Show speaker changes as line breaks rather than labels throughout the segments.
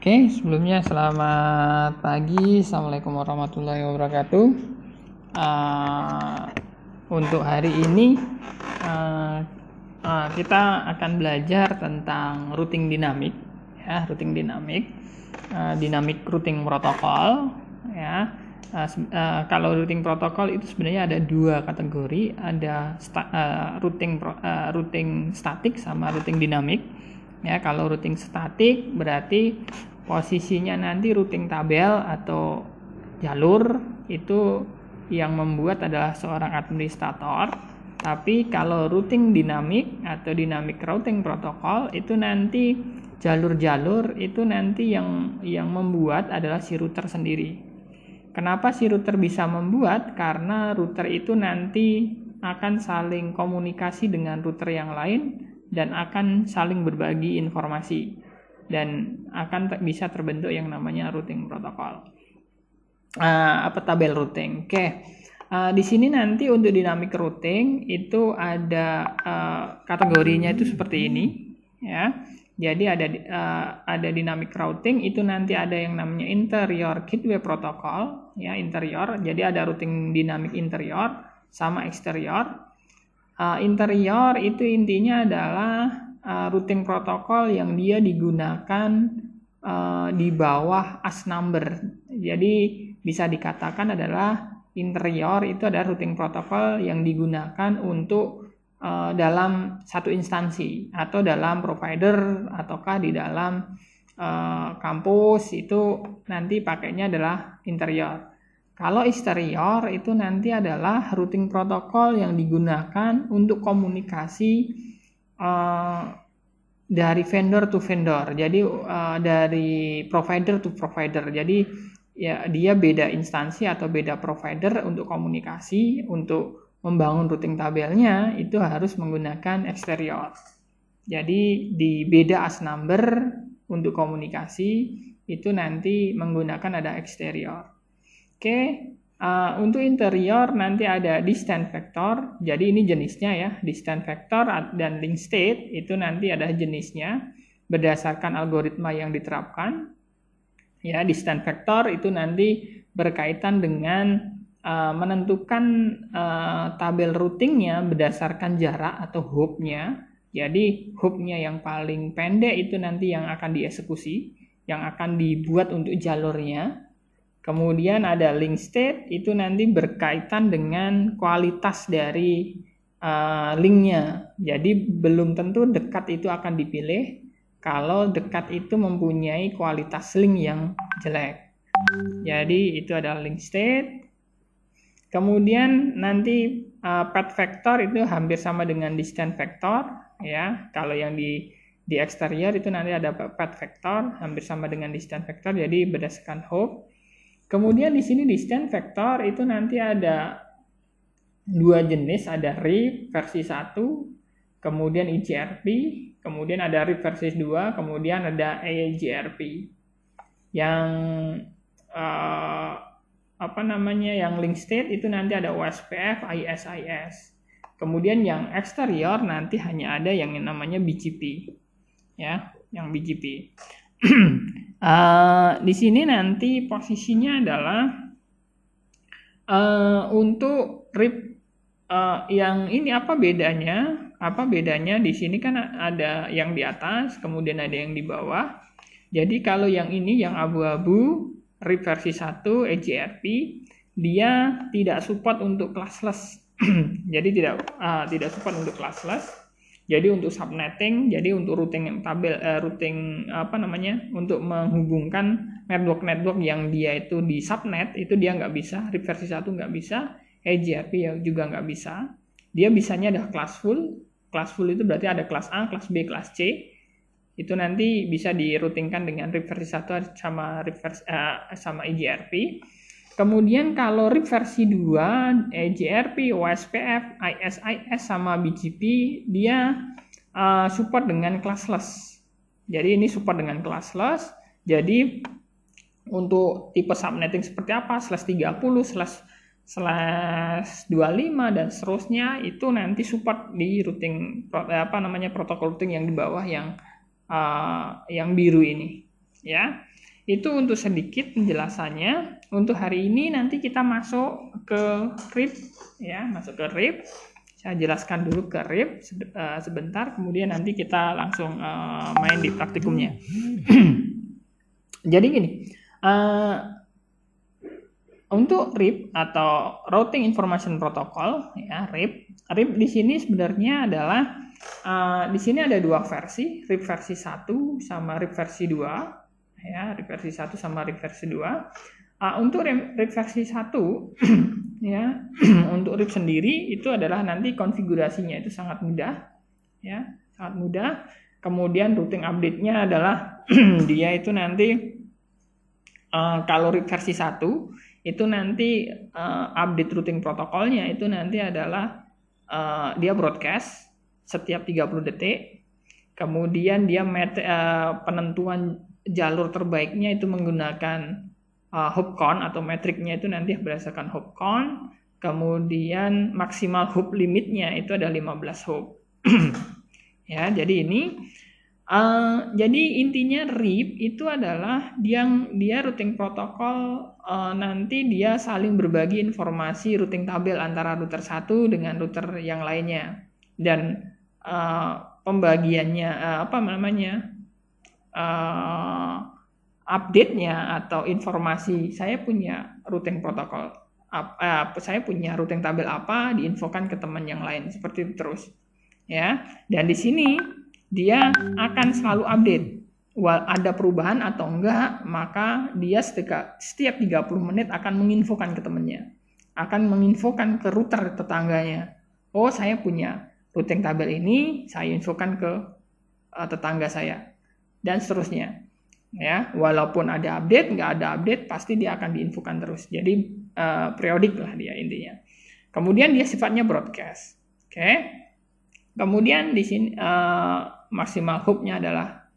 Oke, sebelumnya selamat pagi. Assalamualaikum warahmatullahi wabarakatuh. Untuk hari ini kita akan belajar tentang routing dinamik, ya, routing dinamik, dinamik routing protokol, ya. Kalau routing protokol itu sebenarnya ada dua kategori, ada routing statik sama routing dinamik. Ya, kalau routing statik berarti posisinya nanti routing tabel atau jalur itu yang membuat adalah seorang administrator. Tapi kalau routing dinamik atau dynamic routing protocol itu nanti jalur-jalur itu nanti yang membuat adalah si router sendiri. Kenapa si router bisa membuat? Karena router itu nanti akan saling komunikasi dengan router yang lain dan akan saling berbagi informasi dan akan bisa terbentuk yang namanya routing protokol. Tabel routing. Oke. Di sini nanti untuk dynamic routing itu ada kategorinya itu seperti ini, ya. Jadi ada dynamic routing itu nanti ada yang namanya interior gateway protocol, ya, interior. Jadi ada routing dynamic interior sama exterior. Interior itu intinya adalah routing protokol yang dia digunakan di bawah AS number. Jadi bisa dikatakan adalah interior itu adalah routing protokol yang digunakan untuk dalam satu instansi atau dalam provider ataukah di dalam kampus itu nanti pakainya adalah interior. Kalau eksterior itu nanti adalah routing protokol yang digunakan untuk komunikasi dari vendor to vendor. Jadi dari provider to provider. Jadi ya dia beda instansi atau beda provider untuk komunikasi, untuk membangun routing tabelnya itu harus menggunakan eksterior. Jadi di beda AS number untuk komunikasi itu nanti menggunakan ada eksterior. Oke, untuk interior nanti ada distance vector. Jadi ini jenisnya ya, distance vector dan link state itu nanti ada jenisnya berdasarkan algoritma yang diterapkan. Ya, distance vector itu nanti berkaitan dengan menentukan tabel routingnya berdasarkan jarak atau hop-nya. Jadi hop-nya yang paling pendek itu nanti yang akan dieksekusi, yang akan dibuat untuk jalurnya. Kemudian ada link state itu nanti berkaitan dengan kualitas dari linknya. Jadi belum tentu dekat itu akan dipilih kalau dekat itu mempunyai kualitas link yang jelek. Jadi itu adalah link state. Kemudian nanti path vector itu hampir sama dengan distance vector, ya. Kalau yang di eksterior itu nanti ada path vector hampir sama dengan distance vector, jadi berdasarkan hop. Kemudian di sini distance vector itu nanti ada dua jenis, ada RIP versi 1, kemudian IGRP, kemudian ada RIP versi 2, kemudian ada AIGRP. Yang yang link state itu nanti ada OSPF, ISIS. Kemudian yang eksterior nanti hanya ada yang namanya BGP, ya, yang BGP. Di sini nanti posisinya adalah untuk RIP yang ini apa bedanya? Apa bedanya? Di sini kan ada yang di atas, kemudian ada yang di bawah. Jadi kalau yang ini yang abu-abu RIP versi 1 EGRP dia tidak support untuk classless. Jadi tidak support untuk classless. Jadi untuk subnetting, jadi untuk routing tabel untuk menghubungkan network yang dia itu di subnet itu dia nggak bisa, RIP versi 1 nggak bisa, EGRP ya juga nggak bisa. Dia bisanya ada classful. Classful itu berarti ada kelas A, kelas B, kelas C. Itu nanti bisa diroutingkan dengan RIP versi 1 sama EGRP. Kemudian kalau RIP versi 2, EGRP, OSPF, ISIS sama BGP dia support dengan classless. Jadi ini support dengan classless. Jadi untuk tipe subnetting seperti apa, /30, /25 dan seterusnya itu nanti support di routing protokol routing yang di bawah yang biru ini. Ya, itu untuk sedikit penjelasannya. Untuk hari ini nanti kita masuk ke RIP, ya, masuk ke RIP. Saya jelaskan dulu ke RIP sebentar, kemudian nanti kita langsung main di praktikumnya. Jadi gini, untuk RIP atau Routing Information Protocol, ya, RIP di sini sebenarnya adalah di sini ada dua versi, RIP versi 1 sama RIP versi 2, ya, RIP versi 1 sama RIP versi 2. Untuk RIP versi 1 ya, untuk RIP sendiri itu adalah nanti konfigurasinya itu sangat mudah, ya, sangat mudah. Kemudian routing update-nya adalah dia itu nanti kalau RIP versi 1 itu nanti update routing protokolnya itu nanti adalah dia broadcast setiap 30 detik. Kemudian dia penentuan jalur terbaiknya itu menggunakan hop count atau metriknya itu nanti berdasarkan hop count. Kemudian maksimal hop limitnya itu ada 15 hop. Ya, jadi ini jadi intinya RIP itu adalah dia routing protokol, nanti dia saling berbagi informasi routing tabel antara router satu dengan router yang lainnya, dan pembagiannya update-nya atau informasi saya punya routing protokol saya punya routing tabel apa diinfokan ke teman yang lain, seperti itu terus, ya. Dan di sini dia akan selalu update. Ada perubahan atau enggak, maka dia setiap 30 menit akan menginfokan ke temannya. Akan menginfokan ke router tetangganya. Oh, saya punya routing tabel ini, saya infokan ke tetangga saya. Dan seterusnya. Ya, walaupun ada update, enggak ada update, pasti dia akan diinfokan terus. Jadi periodik lah dia intinya. Kemudian dia sifatnya broadcast. Oke. Kemudian di sini maksimal hop-nya adalah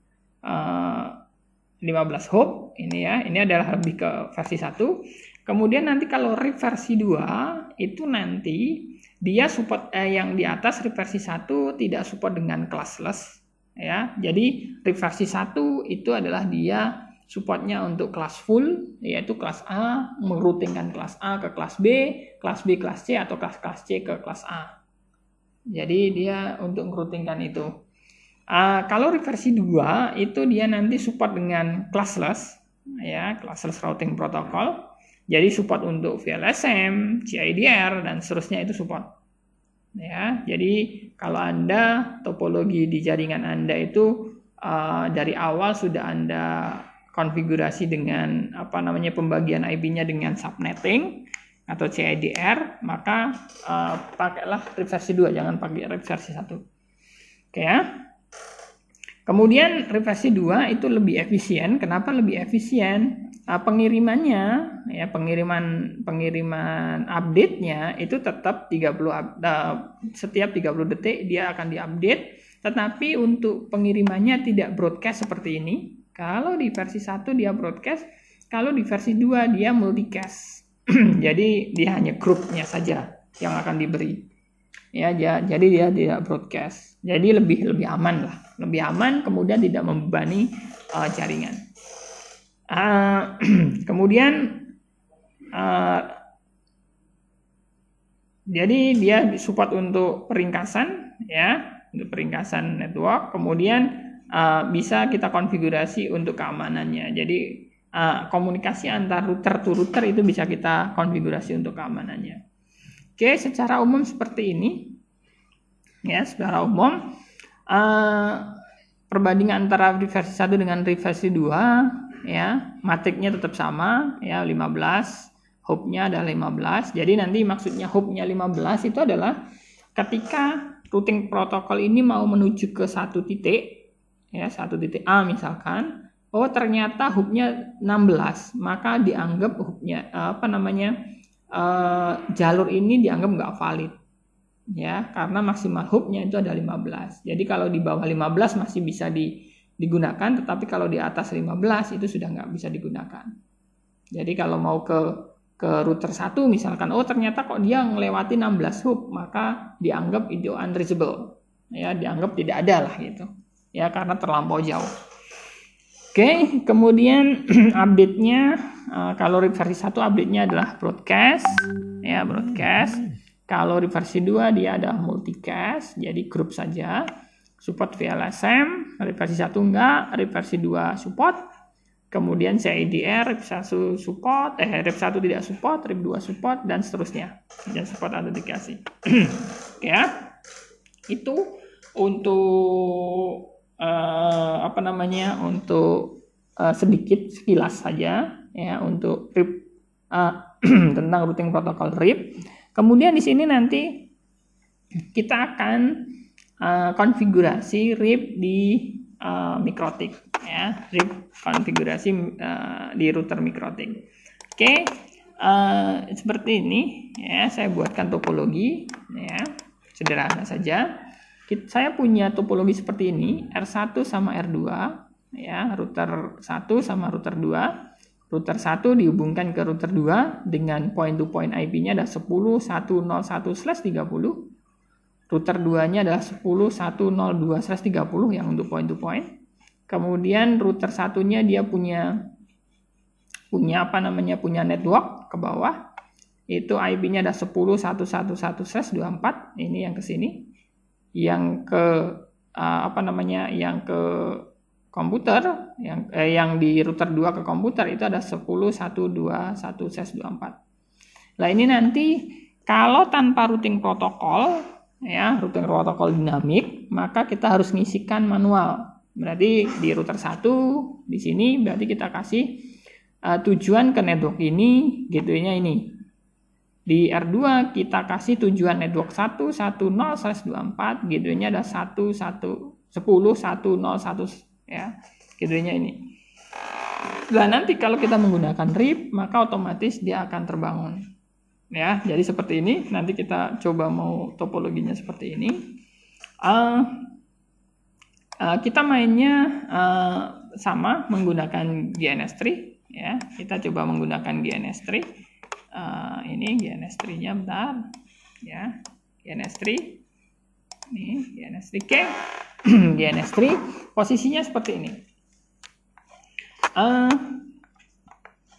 15 hop ini, ya. Ini adalah lebih ke versi 1. Kemudian nanti kalau RIP versi 2 itu nanti dia support yang di atas RIP versi 1 tidak support dengan classless, ya. Jadi RIP versi 1 itu adalah dia supportnya untuk kelas full, yaitu kelas A meroutingkan kelas A ke kelas B, kelas B kelas C, atau kelas C ke kelas A. Jadi dia untuk meroutingkan itu. Kalau RIP versi 2 itu dia nanti support dengan classless, ya, classless routing protocol. Jadi support untuk VLSM, CIDR dan seterusnya itu support. Ya, jadi kalau Anda topologi di jaringan Anda itu dari awal sudah Anda konfigurasi dengan pembagian IP-nya dengan subnetting atau CIDR, maka pakailah RIP versi 2, jangan pakai RIP versi 1. Oke, ya. Kemudian RIP versi 2 itu lebih efisien. Kenapa lebih efisien? Pengirimannya, ya, pengiriman update-nya itu tetap setiap 30 detik dia akan diupdate, tetapi untuk pengirimannya tidak broadcast seperti ini. Kalau di versi 1 dia broadcast, kalau di versi 2 dia multicast. Jadi dia hanya grupnya saja yang akan diberi, ya. Jadi dia tidak broadcast. Jadi lebih aman lah, lebih aman. Kemudian tidak membebani jaringan. Kemudian jadi dia support untuk peringkasan, ya, untuk peringkasan network. Kemudian bisa kita konfigurasi untuk keamanannya. Jadi komunikasi antar router to router itu bisa kita konfigurasi untuk keamanannya. Oke, secara umum seperti ini, ya, secara umum perbandingan antara RIP versi 1 dengan RIP versi 2, ya, matriknya tetap sama, ya, 15, hop-nya ada 15. Jadi nanti maksudnya hop-nya 15 itu adalah ketika routing protokol ini mau menuju ke satu titik, ya, satu titik A misalkan. Oh, ternyata hubnya 16, maka dianggap hubnya jalur ini dianggap nggak valid, ya, karena maksimal hubnya itu ada 15. Jadi kalau di bawah 15 masih bisa digunakan, tetapi kalau di atas 15 itu sudah nggak bisa digunakan. Jadi kalau mau ke router 1 misalkan, oh ternyata kok dia melewati 16 hub, maka dianggap itu unreachable, ya, dianggap tidak ada lah gitu, ya, karena terlampau jauh. Oke, kemudian update-nya kalau RIP versi 1 update-nya adalah broadcast, ya broadcast. Kalau RIP versi 2 dia adalah multicast, jadi grup saja. Support VLSM, RIP versi 1 enggak, RIP versi 2 support. Kemudian CIDR, RIP 1 support, RIP 1 tidak support, RIP 2 support, dan seterusnya. Dan support autentikasi. Oke ya, itu untuk untuk sedikit sekilas saja ya untuk RIP tentang routing protokol RIP. Kemudian di sini nanti kita akan konfigurasi RIP di MikroTik ya, RIP konfigurasi di router MikroTik. Oke, seperti ini ya, saya buatkan topologi ya, sederhana saja. Saya punya topologi seperti ini, R1 sama R2 ya, router 1 sama router 2. Router 1 dihubungkan ke router 2 dengan point to point IP-nya ada 10.101/30. Router 2-nya adalah 10.102/30 yang untuk point to point. Kemudian router satunya dia punya network ke bawah. Itu IP-nya ada 10.111/24, ini yang ke sini. Yang ke komputer yang di router 2 ke komputer itu ada 10.121/24. Nah, ini nanti kalau tanpa routing protokol ya, routing protokol dinamik, maka kita harus ngisikan manual. Berarti di router 1 di sini berarti kita kasih tujuan ke network ini, gateway-nya ini. Di R2 kita kasih tujuan network 110/24, gateway-nya ada 10.101 ya, gateway-nya ini. Nah, nanti kalau kita menggunakan RIP, maka otomatis dia akan terbangun. Ya, jadi seperti ini. Nanti kita coba mau topologinya seperti ini. Kita mainnya sama menggunakan GNS3 ya. Kita coba menggunakan GNS3. Ini GNS3-nya bentar ya, GNS3 ini GNS3. Oke. GNS3 posisinya seperti ini.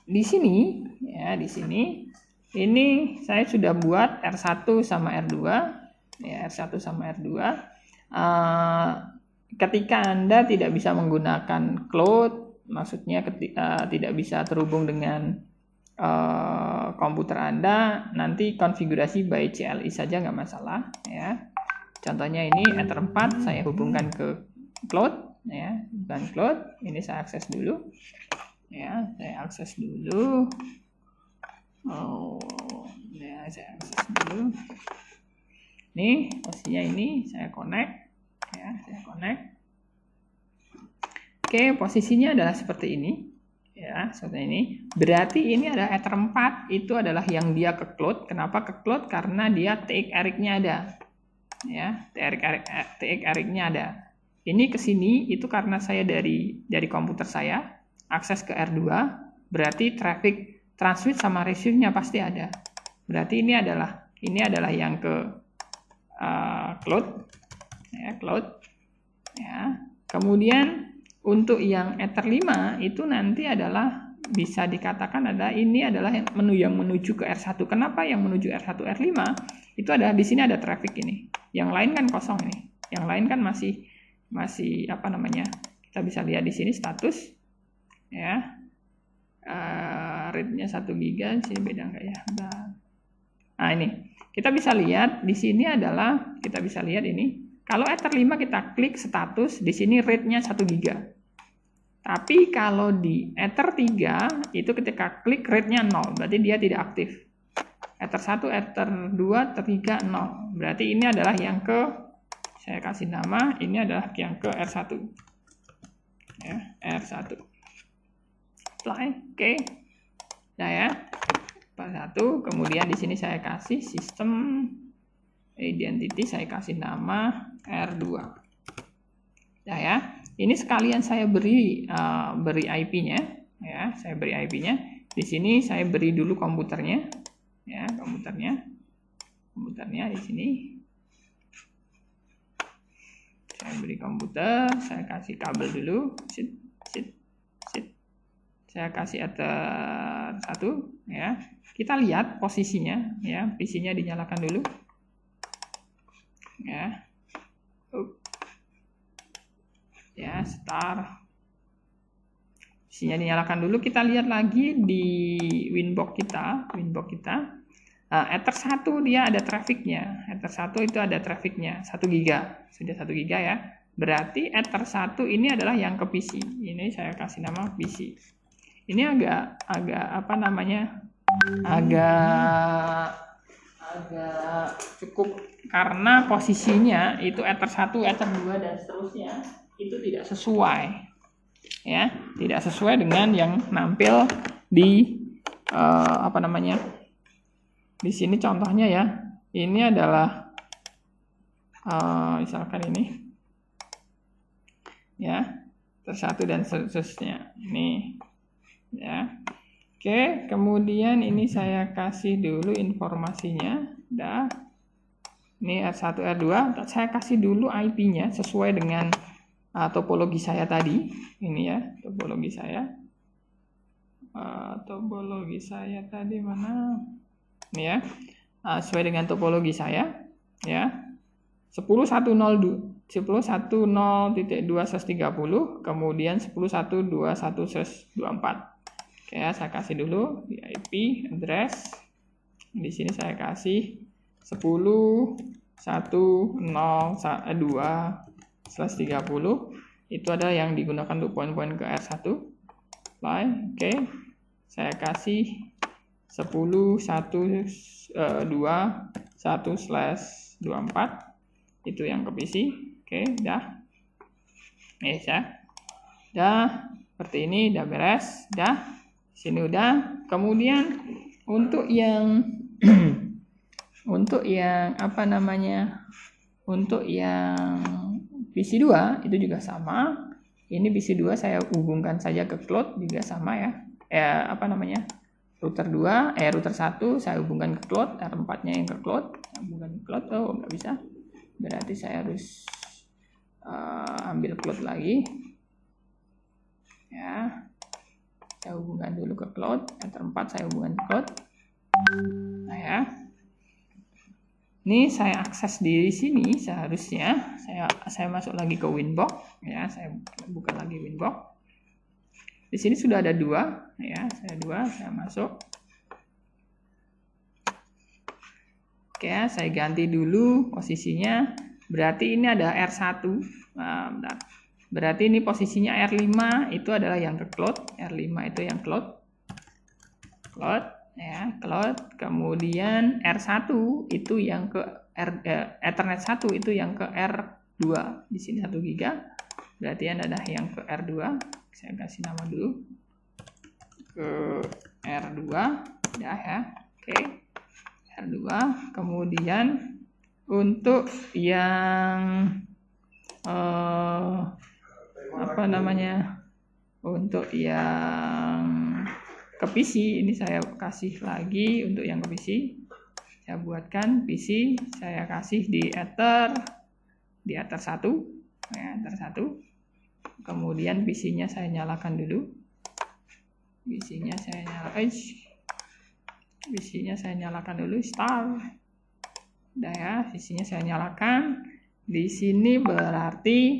Di sini ya, di sini ini saya sudah buat R1 sama R2 ya, R1 sama R2. Ketika Anda tidak bisa menggunakan cloud, maksudnya tidak bisa terhubung dengan komputer Anda, nanti konfigurasi by CLI saja nggak masalah ya. Contohnya ini Ether 4 saya hubungkan ke cloud ya, bukan cloud. Ini saya akses dulu ya, saya akses dulu. Saya akses dulu. Nih posisinya ini saya connect ya, saya connect. Oke, posisinya adalah seperti ini. Ya, seperti ini. Berarti ini ada Ether 4, itu adalah yang dia ke cloud. Kenapa ke cloud? Karena dia TX Eric-nya ada. Ya, TX Eric-nya ada. Ini ke sini itu karena saya dari komputer saya akses ke R2, berarti traffic transmit sama receive-nya pasti ada. Berarti ini adalah yang ke cloud. Ya, cloud. Ya. Kemudian untuk yang Ether 5 itu nanti adalah bisa dikatakan ini adalah menu yang menuju ke R1. Kenapa yang menuju R1 R5? Itu ada di sini ada traffic ini. Yang lain kan kosong ini. Yang lain kan masih kita bisa lihat di sini status ya. Rate-nya 1 GB, sini beda enggak ya? Nah, ini. Kita bisa lihat di sini adalah kita bisa lihat ini. Kalau Ether 5 kita klik status, di sini rate-nya 1 GB. Tapi kalau di Ether 3 itu ketika klik rate-nya 0, berarti dia tidak aktif. Ether 1, Ether 2, Ether 3 0. Berarti ini adalah yang ke, saya kasih nama, ini adalah yang ke R1. Ya, R1. Apply, oke. Nah ya, R1. Kemudian di sini saya kasih sistem identity, saya kasih nama R2. Nah ya. Ini sekalian saya beri IP-nya, ya, saya beri IP-nya. Di sini saya beri dulu komputernya, ya, komputernya di sini. Saya beri komputer, saya kasih kabel dulu, saya kasih Ether 1 ya. Kita lihat posisinya ya, PC-nya dinyalakan dulu. Ya. Ya, start. PC-nya dinyalakan dulu, kita lihat lagi di Winbox kita. Ether 1 dia ada trafficnya. Ether 1 itu ada trafficnya 1 giga. Sudah 1 giga ya. Berarti Ether 1 ini adalah yang ke PC. Ini saya kasih nama PC. Ini agak apa namanya? Agak cukup karena posisinya itu Ether 1, Ether 2 dan seterusnya itu tidak sesuai. Ya, tidak sesuai dengan yang nampil di apa namanya? Di sini contohnya ya. Ini adalah misalkan ini. Ya. Tersatu dan seterusnya. Ini ya. Oke, kemudian ini saya kasih dulu informasinya. Dah. Ini R1, R2. Saya kasih dulu IP-nya sesuai dengan topologi saya tadi. Ini ya, topologi saya. Topologi saya tadi mana? Ini ya. Sesuai dengan topologi saya, ya. 10.10.2/30, kemudian 10.1.21/24. Oke, saya kasih dulu di IP address. Di sini saya kasih 10.1.0.2/30. Itu adalah yang digunakan untuk poin-poin ke R1. Oke. Saya kasih 10.1.2/24. Itu yang ke PC. Oke, dah. Ya. Dah, seperti ini, dah beres, dah. Sini udah. Kemudian untuk yang apa namanya? Untuk yang PC 2 itu juga sama. Ini PC 2 saya hubungkan saja ke cloud juga sama ya. Apa namanya? Router 1 saya hubungkan ke cloud, R4-nya yang ke cloud, hubungkan ke cloud. Oh, nggak bisa. Berarti saya harus ambil cloud lagi. Ya. Saya hubungkan dulu ke cloud, R4 saya hubungkan ke cloud. Nah ya. Ini saya akses di sini seharusnya saya masuk lagi ke Winbox ya, saya buka lagi Winbox. Di sini sudah ada 2 ya, saya masuk. Oke, saya ganti dulu posisinya. Berarti ini ada R1. Nah, bentar. Berarti ini posisinya R5 itu adalah yang ke cloud, R5 itu yang cloud ya, cloud. Kemudian R1 itu yang ke Ethernet 1 itu yang ke R2. Di sini 1 giga. Berarti ada yang ke R2. Saya kasih nama dulu ke R2 dah ya. Oke. R2. Kemudian untuk yang apa namanya, untuk yang ke PC ini saya kasih lagi. Untuk yang ke PC saya buatkan PC, saya kasih di Ether 1 ya, Ether 1. Kemudian PC-nya saya nyalakan dulu. PC-nya saya nyalakan dulu, start. Udah ya, PC-nya saya nyalakan. Di sini berarti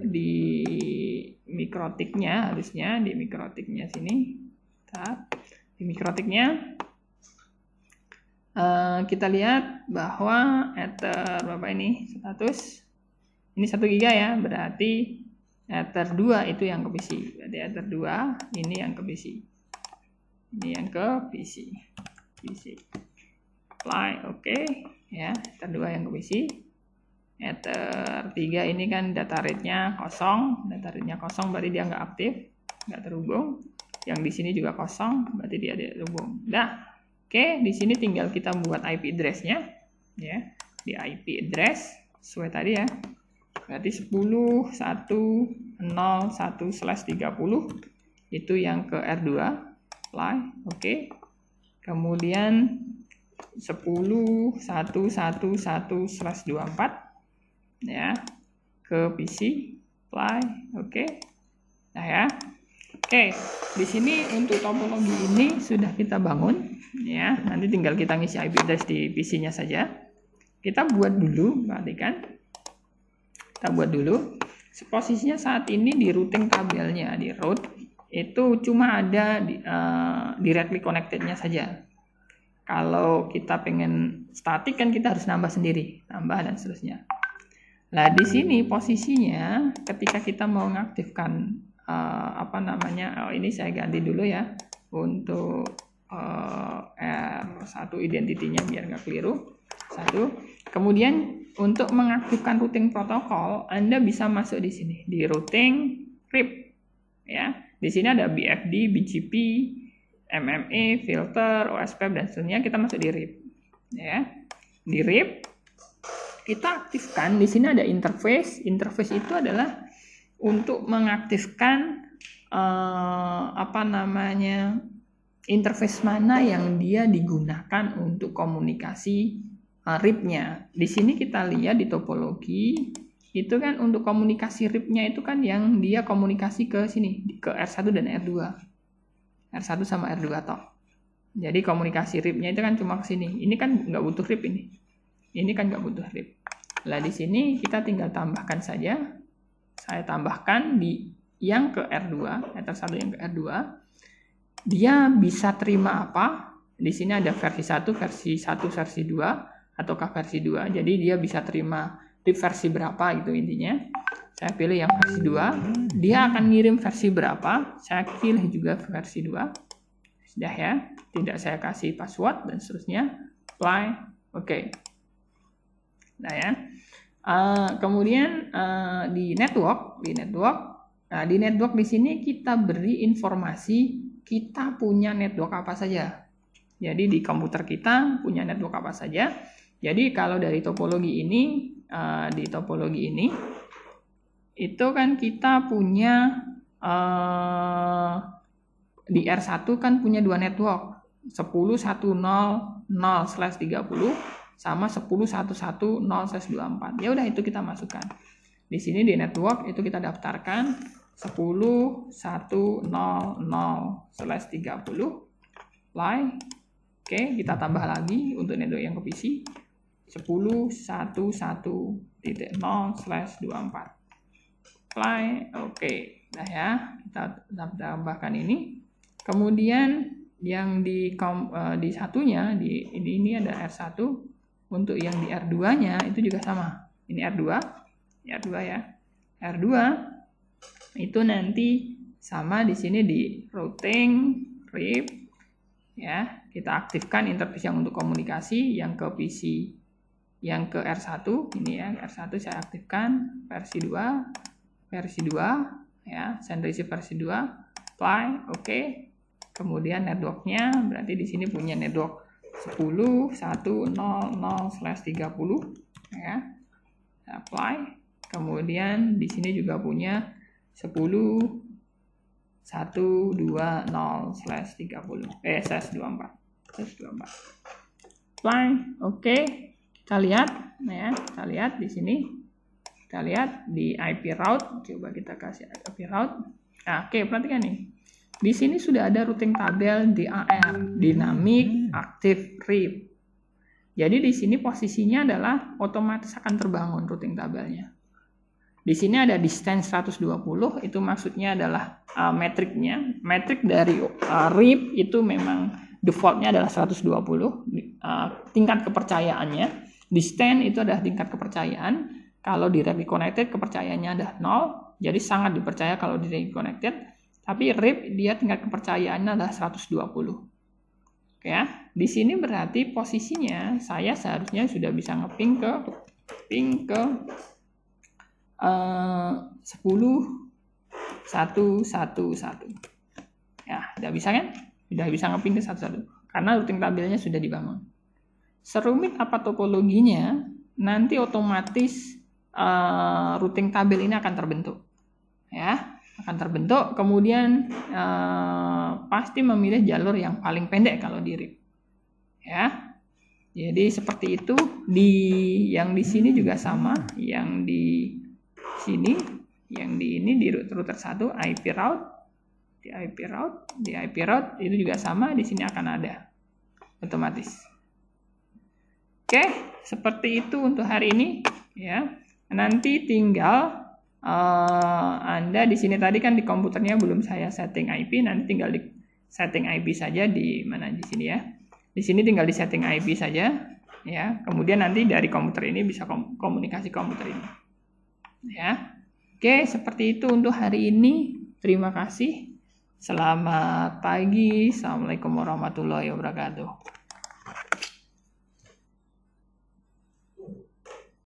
di mikrotiknya, harusnya di mikrotiknya sini. Di mikrotiknya kita lihat bahwa Ether berapa ini? 100. Ini 1 giga ya, berarti Ether 2 itu yang ke PC. Berarti Ether 2 ini yang ke PC. Ini yang ke PC. Apply, oke. Ya, Ether 2 yang ke PC. Ether 3 ini kan data rate-nya kosong. Data rate-nya kosong berarti dia nggak aktif, nggak terhubung. Yang di sini juga kosong, berarti dia terhubung. Dah. Oke, di sini tinggal kita buat IP address-nya. Ya, di IP address sesuai tadi ya. Berarti 10.1.0.1/30 itu yang ke R2. Apply, oke. Kemudian 10.1.1/24 ya, ke PC, apply, oke. Nah ya, oke. Oke, di sini untuk topologi ini sudah kita bangun, ya. Nanti tinggal kita ngisi IP address di PC-nya saja. Kita buat dulu, perhatikan. Kita buat dulu. Posisinya saat ini di routing tabelnya, di root itu cuma ada directly connected-nya saja. Kalau kita pengen statik kan kita harus nambah sendiri, tambah dan seterusnya. Nah, di sini posisinya ketika kita mau mengaktifkan ini saya ganti dulu ya untuk R1 identitinya biar nggak keliru. 1. Kemudian untuk mengaktifkan routing protokol, Anda bisa masuk di sini di routing RIP ya. Di sini ada BFD, BGP, MMA, filter, OSPF dan seterusnya. Kita masuk di RIP ya. Di RIP kita aktifkan, di sini ada interface. Interface itu adalah untuk mengaktifkan interface mana yang dia digunakan untuk komunikasi RIP-nya. Di sini kita lihat di topologi itu kan untuk komunikasi RIP-nya itu kan yang dia komunikasi ke sini, ke R1 dan R2. R1 sama R2 toh. Jadi komunikasi RIP-nya itu kan cuma ke sini. Ini kan nggak butuh RIP ini. Ini kan nggak butuh RIP. Nah, di sini kita tinggal tambahkan saja. Saya tambahkan di yang ke R2, R1 yang ke R2. Dia bisa terima apa? Di sini ada versi 1, versi 1, versi 2, ataukah versi 2. Jadi dia bisa terima RIP versi berapa gitu intinya. Saya pilih yang versi 2. Dia akan ngirim versi berapa? Saya pilih juga versi 2. Sudah ya. Tidak saya kasih password dan seterusnya. Apply. Oke. Nah ya. Kemudian di network, nah di network di sini kita beri informasi kita punya network apa saja. Jadi di komputer kita punya network apa saja. Jadi kalau dari topologi ini, di topologi ini itu kan kita punya di R1 kan punya dua network, 10.100/30 sama 10.110/24. Ya udah itu kita masukkan. Di sini di network itu kita daftarkan 10.100/30. Oke, kita tambah lagi untuk network yang ke PC 10.110/24. Oke, nah ya, kita tambahkan ini. Kemudian yang di satunya ini ada R1. Untuk yang di R2-nya itu juga sama. Ini R2 ya. R2 itu nanti sama di sini di routing RIP ya. Kita aktifkan interface yang untuk komunikasi, yang ke PC, yang ke R1 ini ya. R1 saya aktifkan versi 2 ya. Send receive versi 2. Apply. Oke. Kemudian networknya berarti di sini punya network 10.100/30 ya. Apply. Kemudian di sini juga punya 10.120/30 Apply. Oke. Kita lihat ya, kita lihat di sini. Kita lihat di IP route, coba kita kasih IP route. Nah, oke, perhatikan nih. Di sini sudah ada routing tabel DAR, Dynamic Active RIP. Jadi di sini posisinya adalah otomatis akan terbangun routing tabelnya. Di sini ada distance 120, itu maksudnya adalah metriknya. Metrik dari RIP itu memang defaultnya adalah 120, tingkat kepercayaannya. Distance itu adalah tingkat kepercayaan. Kalau directly connected kepercayaannya adalah 0, jadi sangat dipercaya kalau directly connected. Tapi RIP dia tingkat kepercayaannya adalah 120. Oke ya. Di sini berarti posisinya saya seharusnya sudah bisa ngeping ke 10.111. Ya, udah bisa kan? Udah bisa ngeping ke 11 karena routing tabelnya sudah dibangun. Serumit apa topologinya, nanti otomatis routing tabel ini akan terbentuk. Ya. Akan terbentuk, kemudian pasti memilih jalur yang paling pendek kalau di RIP ya. Jadi seperti itu. Yang di sini juga sama, yang di sini, yang di ini di router 1 IP route di IP route itu juga sama, di sini akan ada otomatis. Oke, seperti itu untuk hari ini ya. Nanti tinggal Anda di sini tadi kan di komputernya belum saya setting IP, nanti tinggal di setting IP saja di mana di sini ya. Di sini tinggal di setting IP saja ya. Kemudian nanti dari komputer ini bisa komunikasi komputer ini. Ya. Oke, seperti itu untuk hari ini. Terima kasih. Selamat pagi. Assalamualaikum warahmatullahi wabarakatuh.